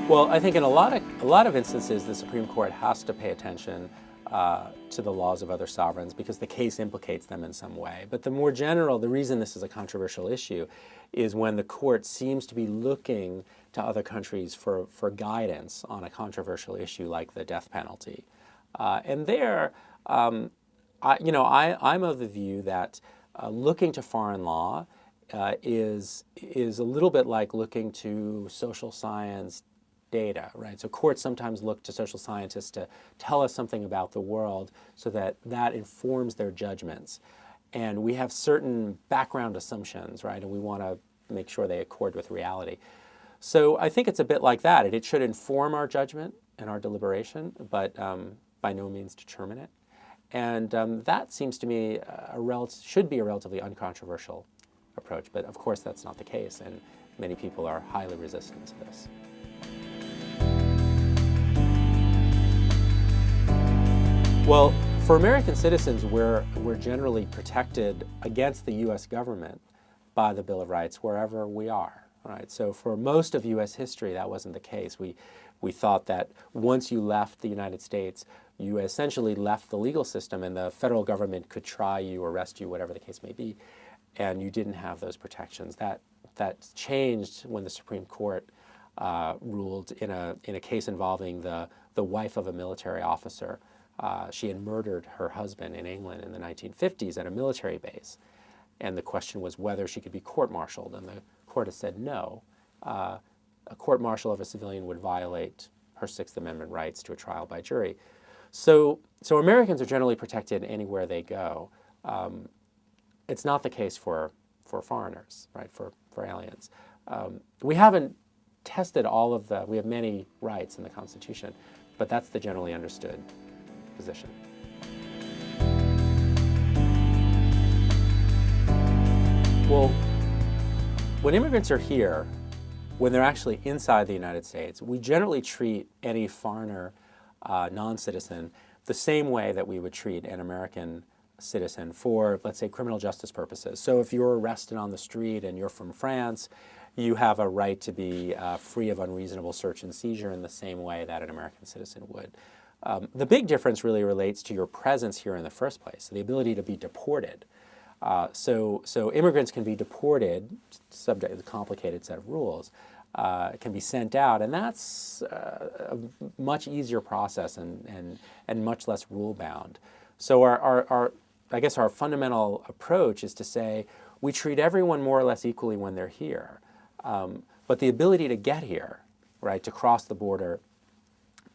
Well, I think in a lot of instances, the Supreme Court has to pay attention to the laws of other sovereigns because the case implicates them in some way. But the reason this is a controversial issue is when the court seems to be looking to other countries for guidance on a controversial issue like the death penalty. And there, I'm of the view that looking to foreign law is a little bit like looking to social science data, right? So courts sometimes look to social scientists to tell us something about the world so that informs their judgments. And we have certain background assumptions, right? And we want to make sure they accord with reality. So I think it's a bit like that. It should inform our judgment and our deliberation, but by no means determine it. And that seems to me should be a relatively uncontroversial approach. But of course, that's not the case, and many people are highly resistant to this. Well, for American citizens, we're generally protected against the U.S. government by the Bill of Rights wherever we are. Right? So for most of U.S. history, that wasn't the case. We thought that once you left the United States, you essentially left the legal system and the federal government could try you, arrest you, whatever the case may be, and you didn't have those protections. That changed when the Supreme Court ruled in a case involving the wife of a military officer. She had murdered her husband in England in the 1950s at a military base. And the question was whether she could be court-martialed. And the court has said no. A court-martial of a civilian would violate her Sixth Amendment rights to a trial by jury. So Americans are generally protected anywhere they go. It's not the case for foreigners, right, for aliens. We haven't tested we have many rights in the Constitution, but that's the generally understood position. Well, when immigrants are here, when they're actually inside the United States, we generally treat any foreigner, non-citizen, the same way that we would treat an American citizen for, let's say, criminal justice purposes. So if you're arrested on the street and you're from France, you have a right to be free of unreasonable search and seizure in the same way that an American citizen would. The big difference really relates to your presence here in the first place, so the ability to be deported. So immigrants can be deported, subject to a complicated set of rules, can be sent out, and that's a much easier process and much less rule-bound. So I guess our fundamental approach is to say we treat everyone more or less equally when they're here, but the ability to get here, right, to cross the border,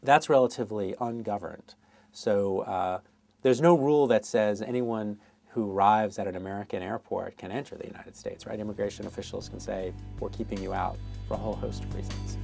that's relatively ungoverned. So there's no rule that says anyone who arrives at an American airport can enter the United States, right? Immigration officials can say, we're keeping you out for a whole host of reasons.